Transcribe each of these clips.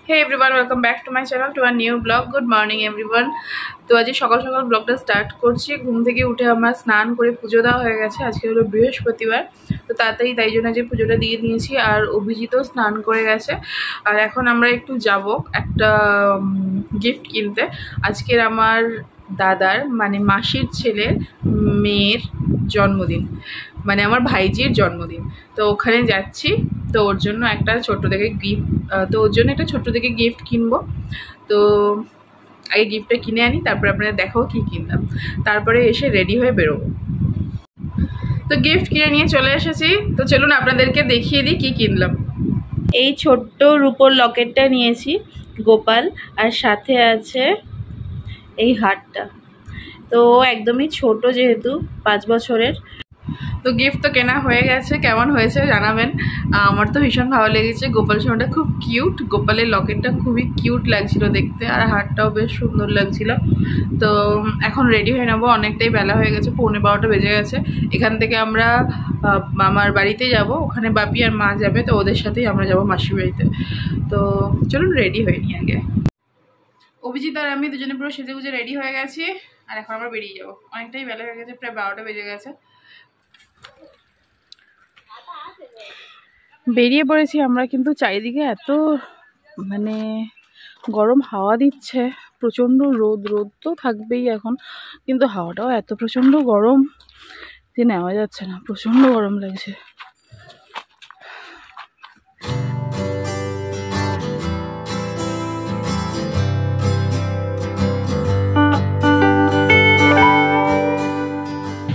Hey everyone, welcome back to my channel to a new vlog. Good morning everyone. তো আজ সকাল সকাল ব্লগটা স্টার্ট করছি। ঘুম থেকে উঠে আমার স্নান করে পুজো দেওয়া হয়ে গেছে। আজকে হলো বৃহস্পতিবার, তো তাড়াতাড়ি তাই জন্য যে পুজোটা দিয়ে দিয়েছি। আর অভিজিৎও স্নান করে গেছে। আর এখন আমরা একটু যাব একটা গিফট কিনতে। আজকের আমার দাদার মানে মাসির ছেলের মেয়ের জন্মদিন, মানে আমার ভাইজির জন্মদিন। তো ওখানে যাচ্ছি, তো ওর জন্য একটা ছোট্ট থেকে গিফট, তো ওর জন্য একটা ছোট্ট থেকে গিফট কিনবো। তো আগে গিফটটা কিনে আনি, তারপরে আপনাদের দেখাবো কী কিনলাম, তারপরে এসে রেডি হয়ে বেরোবো। তো গিফট কিনে নিয়ে চলে এসেছি, তো চলুন আপনাদেরকে দেখিয়ে দিই কী কিনলাম। এই ছোট্ট রূপোর লকেটটা নিয়েছি গোপাল, আর সাথে আছে এই হারটা। তো একদমই ছোট, যেহেতু 5 বছরের। তো গিফট তো কেনা হয়ে গেছে, কেমন হয়েছে জানাবেন। আমার তো ভীষণ ভালো লেগেছে। গোপাল সোনাটা খুব কিউট, গোপালের লকেটটা খুবই কিউট লাগছিল দেখতে, আর হারটাও বেশ সুন্দর লাগছিল। তো এখন রেডি হয়ে নেবো, অনেকটাই বেলা হয়ে গেছে, 11:15 বেজে গেছে। এখান থেকে আমরা আমার বাড়িতে যাব, ওখানে বাপি আর মা যাবে, তো ওদের সাথেই আমরা যাব মাসির বাড়িতে। তো চলুন রেডি হয়ে নিই আগে। অভিজিৎ আর আমি দুজনে পুরো সেজে গুজে রেডি হয়ে গেছি, আর এখন আমরা বেরিয়ে যাবো। অনেকটাই বেলা হয়ে গেছে, প্রায় 12টা বেজে গেছে। বেরিয়ে পড়েছি আমরা, কিন্তু চারিদিকে এত মানে গরম হাওয়া দিচ্ছে, প্রচণ্ড রোদ তো থাকবেই এখন, কিন্তু হাওয়াটাও এত প্রচণ্ড গরম যে নেওয়া যাচ্ছে না, প্রচণ্ড গরম লাগছে।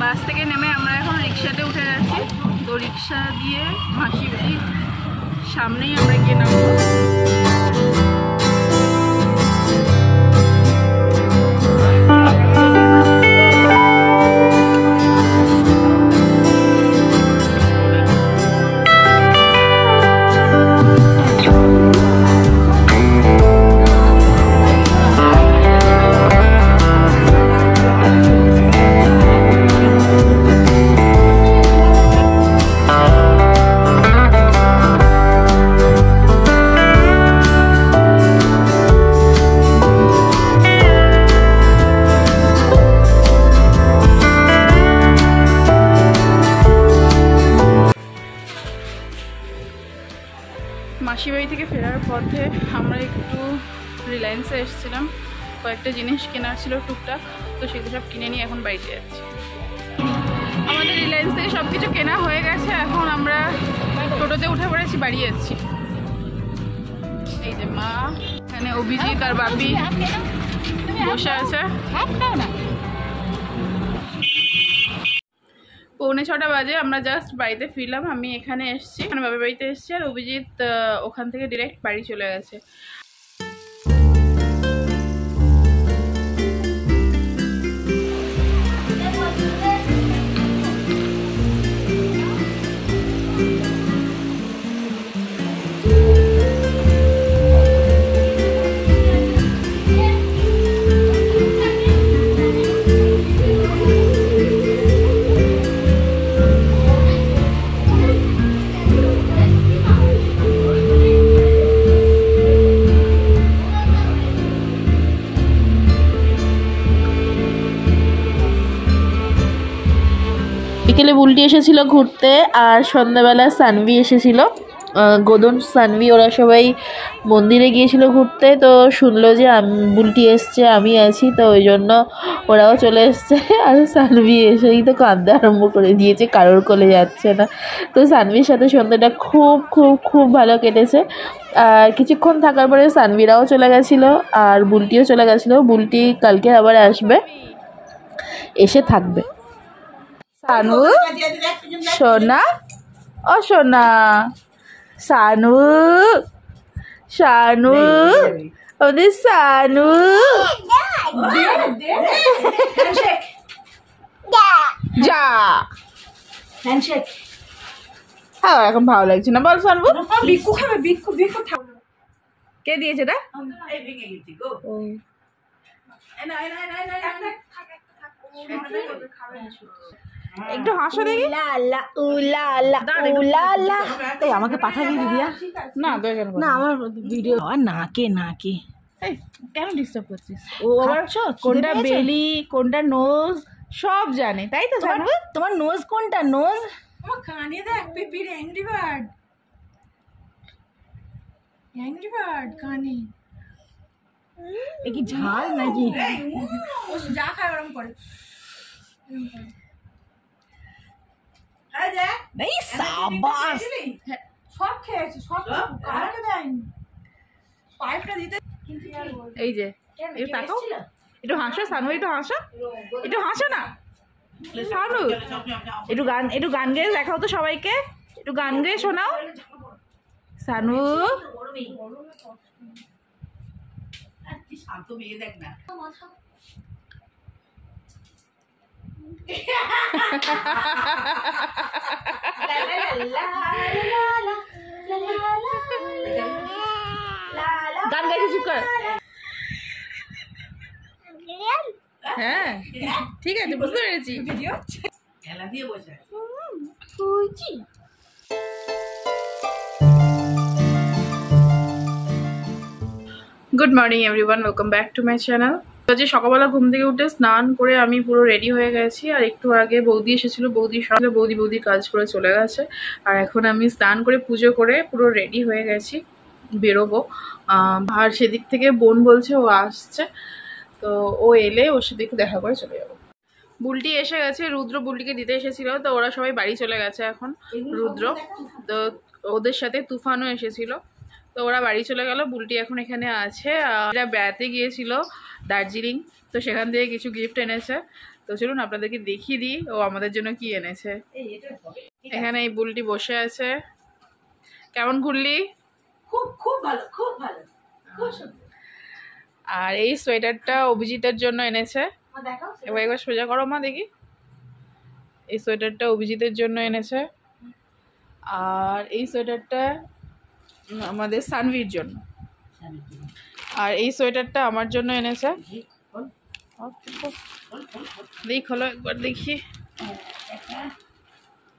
বাস থেকে নেমে আমরা এখন রিক্সাতে উঠে যাচ্ছি। তো রিক্সা দিয়ে মাসির বাড়ির সামনেই আমরা গিয়ে নামবো। মাসির বাড়ি থেকে ফেরার পথে আমরা একটু রিলায়েন্সে এসেছিলাম, কয়েকটা জিনিস কেনার ছিল টুকটাক, তো সেগুলো সব কিনে নিয়ে এখন বাড়িতে যাচ্ছি। আমাদের রিলায়েন্স থেকে সব কিছু কেনা হয়ে গেছে, এখন আমরা টোটোতে উঠে পড়েছি, বাড়ি যাচ্ছি। এই যে মা, এখানে অভিজিৎ আর বাপি বসে আছে। 6:45 বাজে, আমরা জাস্ট বাড়িতে ফিরলাম। আমি এখানে এসেছি, মানে বাবার বাড়িতে এসেছি, আর অভিজিৎ ওখান থেকে ডিরেক্ট বাড়ি চলে গেছে। বিকেলে বুলটি এসেছিল ঘুরতে, আর সন্ধ্যাবেলা সানভি এসেছিল, গোদন সানভি, ওরা সবাই মন্দিরে গিয়েছিল ঘুরতে। তো শুনলো যে বুলটি এসছে, আমি আছি, তো ওই জন্য ওরাও চলে এসছে। আর সানভি এসেই তো কাঁদতে আরম্ভ করে দিয়েছে, কারোর কোলে যাচ্ছে না। তো সানভির সাথে সন্ধ্যাটা খুব খুব খুব ভালো কেটেছে। আর কিছুক্ষণ থাকার পরে সানভিরাও চলে গেছিলো, আর বুলটিও চলে গেছিলো। বুলটি কালকে আবার আসবে, এসে থাকবে। সানু সোনা, ও সোনা, সানু সানু, ওদের সানু, যা হ্যাঁ, এখন ভালো লাগছে না, বল সানু। বিকু খাবে, বিকু বিকু কে দিয়েছে এটা? একটু হাসো দেখি। এই আমাকে পাঠাবি দিদিয়া? না দরকার না আমার ভিডিও নাকে নাকে কেন ডিস্টার্ব করছিস? ও আবার কোনটা বেলি কোনটা নোজ সব জানে, তাই তো? তোমার নোজ কোনটা? নোজ আমার কানে দেখ, পেপির অ্যাংরি বার্ড, অ্যাংরি বার্ড কানে। এ কি ঝাল নাকি? ও যা খায় ওরকম করে। এই সাবাস, সব খেয়েছে, সব কারাকে দেয়নি, পাইপটা দিতে। এই যে একটু তাকাও, একটু হাসো সানু, একটু হাসো, একটু হাসো না সানু, একটু গান গেয়ে দেখাও তো সবাইকে, একটু গান গেয়ে শোনাও সানু। শান্ত মেয়ে দেখ না। গান গাইছে, চুপ কর। হ্যাঁ ঠিক আছে, বুঝতে পেরেছি। খেলা দিয়ে বসে good morning everyone, welcome back to my channel. তো যে সকালবেলা ঘুম থেকে উঠে স্নান করে আমি পুরো রেডি হয়ে গেছি। আর একটু আগে বৌদি এসেছিল, বৌদির সঙ্গে বৌদি কাজ করে চলে গেছে। আর এখন আমি স্নান করে পুজো করে পুরো রেডি হয়ে গেছি, বেরোবো। আর সেদিক থেকে বোন বলছে ও আসছে, তো ও এলে ওর সাথে একটু দেখা করে চলে যাবো। বুলটি এসে গেছে, রুদ্র বুলটিকে দিতে এসেছিল, তো ওরা সবাই বাড়ি চলে গেছে এখন। রুদ্র তো ওদের সাথে তুফানও এসেছিল, তো ওরা বাড়ি চলে গেল। বুলটি এখন এখানে আছে। এরা বেড়াতে গিয়েছিল দার্জিলিং, তো সেখান থেকে কিছু গিফট এনেছে। তো চলুন আপনাদেরকে দেখিয়ে দিই ও আমাদের জন্য কি এনেছে। এখানে এই বুলটি বসে আছে। কেমন ঘুরলি? খুব ভালো, খুব ভালো, খুব সুন্দর। আর এই সোয়েটারটা অভিজিতের জন্য এনেছে। একবার সোজা করো মা দেখি। এই সোয়েটারটা অভিজিতের জন্য এনেছে। আর এই সোয়েটারটা আমাদের সানভির জন্য। আর এই সোয়েটারটা আমার জন্য এনেছে। দেখি খোলো একবার, দেখি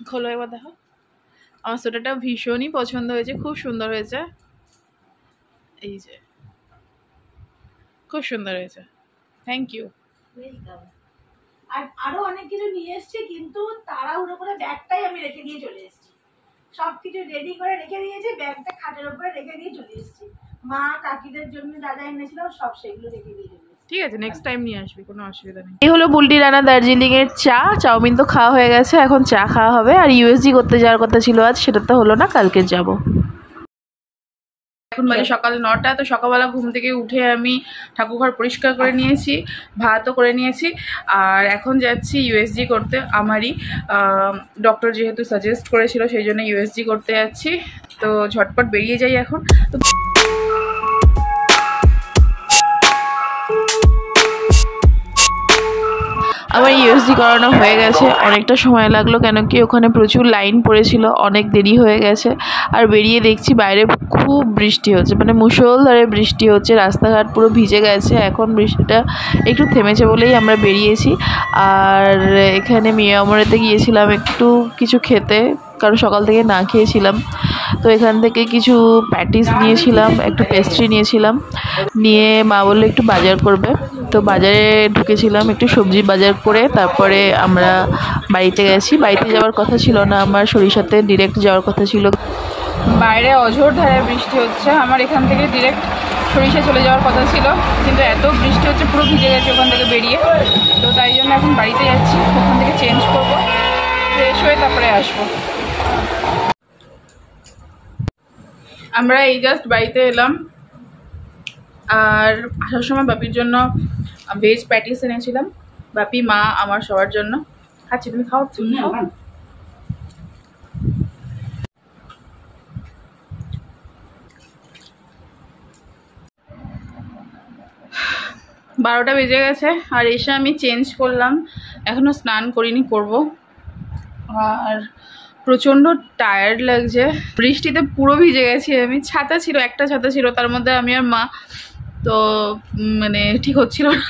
খোলো একবার, দেখো। আমার সোয়েটারটা ভীষণই পছন্দ হয়েছে, খুব সুন্দর হয়েছে। এই যে খুব সুন্দর হয়েছে, থ্যাংক ইউ। আর আরো অনেক কিছু নিয়ে এসেছি, কিন্তু তাড়াহুড়ো করে ব্যাগটাই আমি রেখে দিয়ে চলে এসেছি। সবকিছু রেডি করে রেখে দিয়েছি, ব্যাগটা খাটের উপরে রেখে দিয়ে চলে এসেছি। মা কাকিদের জন্য দাদা এনেছিলাম, সব সেগুলো রেখে দিয়ে চলে এসেছি। ঠিক আছে, নেক্সট টাইম নিয়ে আসবি, কোনো অসুবিধা নেই। এই হলো বুলটি রানা দার্জিলিং এর চা। চাউমিন তো খাওয়া হয়ে গেছে, এখন চা খাওয়া হবে। আর ইউএসজি করতে যাওয়ার কথা ছিল আজ, সেটা তো হলো না, কালকে যাব। এখন বাজে সকাল 9টা। তো সকালবেলা ঘুম থেকে উঠে আমি ঠাকুরঘর পরিষ্কার করে নিয়েছি, ভাতও করে নিয়েছি। আর এখন যাচ্ছি ইউএসজি করতে। আমারই ডক্টর যেহেতু সাজেস্ট করেছিল, সেই জন্য ইউএসজি করতে যাচ্ছি। তো ঝটপট বেরিয়ে যাই এখন। তো আমার ইউএসজি করানো হয়ে গেছে। অনেকটা সময় লাগলো, কেন কি ওখানে প্রচুর লাইন পড়েছিল, অনেক দেরি হয়ে গেছে। আর বেরিয়ে দেখছি বাইরে খুব বৃষ্টি হচ্ছে, মানে মুষলধারে বৃষ্টি হচ্ছে, রাস্তাঘাট পুরো ভিজে গেছে। এখন বৃষ্টিটা একটু থেমেছে বলেই আমরা বেরিয়েছি। আর এখানে মিয়ামরেতে গিয়েছিলাম একটু কিছু খেতে, কারণ সকাল থেকে না খেয়েছিলাম। তো এখান থেকে কিছু প্যাটিস নিয়েছিলাম, একটু পেস্ট্রি নিয়েছিলাম, নিয়ে মা বললো একটু বাজার করবে। তো বাজারে ঢুকেছিলাম, একটু সবজি বাজার করে তারপরে আমরা বাড়িতে গেছি। বাড়িতে যাওয়ার কথা ছিল না আমার, সরিষাতে ডিরেক্ট যাওয়ার কথা ছিল। বাইরে অঝোর ধারে বৃষ্টি হচ্ছে, আমার এখান থেকে ডিরেক্ট সরিষা চলে যাওয়ার কথা ছিল, কিন্তু এত বৃষ্টি হচ্ছে পুরো ভিজে গেছে ওখান থেকে বেরিয়ে। তো তাই জন্য এখন বাড়িতে যাচ্ছি, ওখান থেকে চেঞ্জ করবো, ফ্রেশ হয়ে তারপরে আসবো। আমরা এই জাস্ট বাড়িতে এলাম। আর আসার সময় বাপির জন্য ভেজ প্যাটিস এনেছিলাম, বাপি, মা, আমার সবার জন্য। খাচ্ছি, তুমি খাও? বারোটা বেজে গেছে, আর এসে আমি চেঞ্জ করলাম, এখনও স্নান করিনি, করব। আর প্রচণ্ড টায়ার্ড লাগছে, বৃষ্টিতে পুরো ভিজে গেছি আমি। ছাতা ছিল, একটা ছাতা ছিল, তার মধ্যে আমি আর মা। তো তো মানে ঠিক হচ্ছিল না।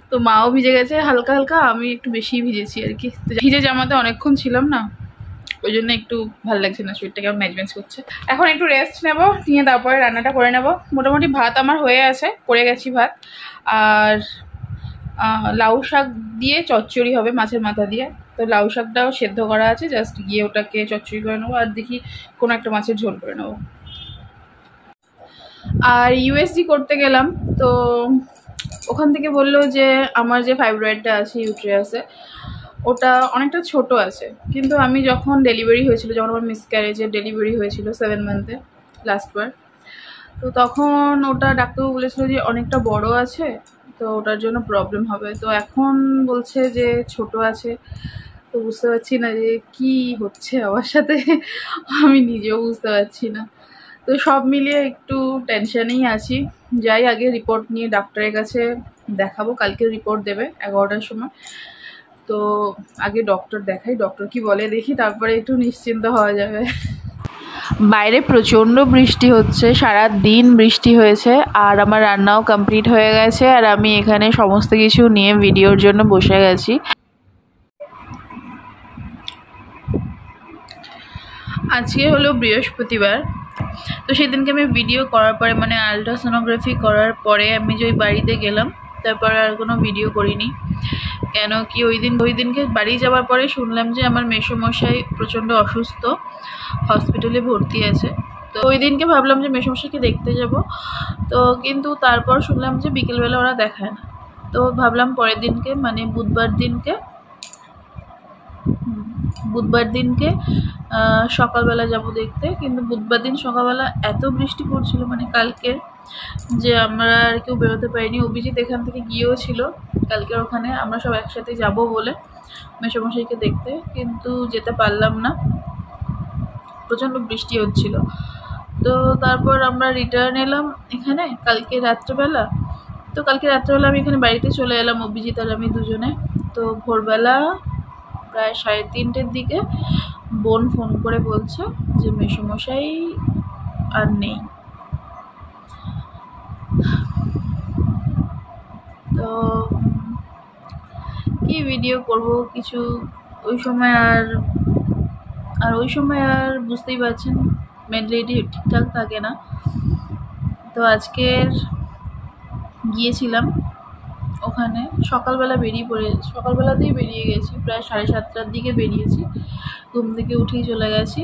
তো মাও ভিজে গেছে হালকা হালকা, আমি একটু বেশি ভিজেছি আর কি। তো ভিজে জামাতে অনেকক্ষণ ছিলাম না, ওই জন্য একটু ভালো লাগছে না, শরীরটা কেমন ম্যাজমেন্ট করছে। এখন একটু রেস্ট নেব, নিয়ে তারপরে রান্নাটা করে নেব। মোটামুটি ভাত আমার হয়ে আছে, করে গেছি ভাত। আর লাউ শাক দিয়ে চচ্চড়ি হবে মাছের মাথা দিয়ে। তো লাউ শাকটাও সেদ্ধ করা আছে, জাস্ট গিয়ে ওটাকে চচ্চড়ি করে নেবো, আর দেখি কোনো একটা মাছের ঝোল করে নেবো। আর ইউএসজি করতে গেলাম, তো ওখান থেকে বললো যে আমার যে ফাইব্রয়েডটা আছে ইউট্রাসে, ওটা অনেকটা ছোট আছে। কিন্তু আমি যখন ডেলিভারি হয়েছিল, যখন আমার মিসক্যারেজের ডেলিভারি হয়েছিল 7 মান্থে লাস্টবার, তো তখন ওটা ডাক্তারবাবু বলেছিল যে অনেকটা বড় আছে, তো ওটার জন্য প্রবলেম হবে। তো এখন বলছে যে ছোট আছে। তো বুঝতে পারছি না যে কি হচ্ছে আমার সাথে, আমি নিজেও বুঝতে পারছি না। তো সব মিলিয়ে একটু টেনশনেই আছি। যাই আগে রিপোর্ট নিয়ে ডাক্তারের কাছে দেখাবো, কালকে রিপোর্ট দেবে 11টার সময়। তো আগে ডক্টর দেখাই, ডক্টর কি বলে দেখি, তারপরে একটু নিশ্চিন্ত হওয়া যাবে। বাইরে প্রচণ্ড বৃষ্টি হচ্ছে, সারা দিন বৃষ্টি হয়েছে। আর আমার রান্নাও কমপ্লিট হয়ে গেছে, আর আমি এখানে সমস্ত কিছু নিয়ে ভিডিওর জন্য বসে গেছি। আজকে হলো বৃহস্পতিবার, তো সেদিনকে আমি ভিডিও করার পরে, মানে আলট্রাসোনোগ্রাফি করার পরে আমি যে ওই বাড়িতে গেলাম, তারপর আর কোনো ভিডিও করিনি। কেন কি ওই দিনকে বাড়ি যাওয়ার পরে শুনলাম যে আমার মেসোমশাই প্রচণ্ড অসুস্থ, হসপিটালে ভর্তি আছে। তো ওই দিনকে ভাবলাম যে মেসোমশাইকে দেখতে যাব, তো কিন্তু তারপর শুনলাম যে বিকেলবেলা ওরা দেখায় না। তো ভাবলাম পরের দিনকে, মানে বুধবার দিনকে সকালবেলা যাব দেখতে। কিন্তু বুধবার দিন সকালবেলা এত বৃষ্টি পড়ছিল, মানে কালকে, যে আমরা আর কেউ বেরোতে পারিনি। অভিজিৎ এখান থেকে গিয়েও ছিল কালকে ওখানে, আমরা সব একসাথে যাব বলে মেসোমশাইকে দেখতে, কিন্তু যেতে পারলাম না, প্রচণ্ড বৃষ্টি হচ্ছিল। তো তারপর আমরা রিটার্ন এলাম এখানে কালকে রাত্রেবেলা। তো কালকে রাত্রেবেলা আমি এখানে বাড়িতে চলে এলাম, অভিজিৎ আর আমি দুজনে। তো ভোরবেলা প্রায় 3:30-এর দিকে বোন ফোন করে বলছে যে মেসোমশাই আর নেই। তো কি ভিডিও করব কিছু, ওই সময় আর বুঝতেই পারছেন মেন্টালিটি ঠিকঠাক থাকে না। তো আজকের গিয়েছিলাম ওখানে, সকালবেলাতেই বেরিয়ে গেছি, প্রায় 7:30টার দিকে বেরিয়েছি, ঘুম থেকে উঠেই চলে গেছি।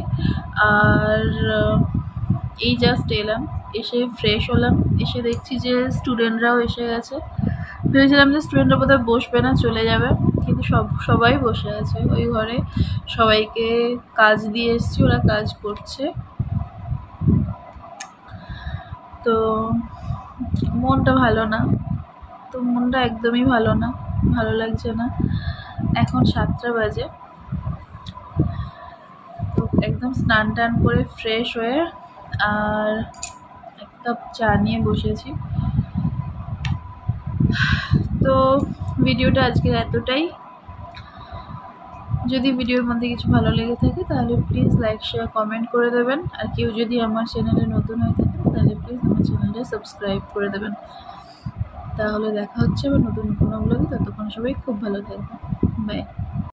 আর এই জাস্ট এলাম, এসে ফ্রেশ হলাম, এসে দেখছি যে স্টুডেন্টরাও এসে গেছে। ভেবেছিলাম যে স্টুডেন্টরা বোধহয় বসবে না, চলে যাবে, কিন্তু সবাই বসে আছে ওই ঘরে। সবাইকে কাজ দিয়ে এসেছি, ওরা কাজ করছে। তো মনটা ভালো না, তো মনটা একদমই ভালো না, ভালো লাগছে না। এখন 7টা বাজে, তো একদম স্নান টান করে ফ্রেশ হয়ে আর এক কাপ চা নিয়ে বসেছি। তো ভিডিওটা আজকের এতটাই। যদি ভিডিওর মধ্যে কিছু ভালো লেগে থাকে তাহলে প্লিজ লাইক শেয়ার কমেন্ট করে দেবেন। আর কেউ যদি আমার চ্যানেলে নতুন হয়ে থাকেন তাহলে প্লিজ আমার চ্যানেলটা সাবস্ক্রাইব করে দেবেন। তাহলে দেখা হচ্ছে আবার নতুন কোনো ব্লগে, ততক্ষণ সবাই খুব ভালো থাকবেন, বাই।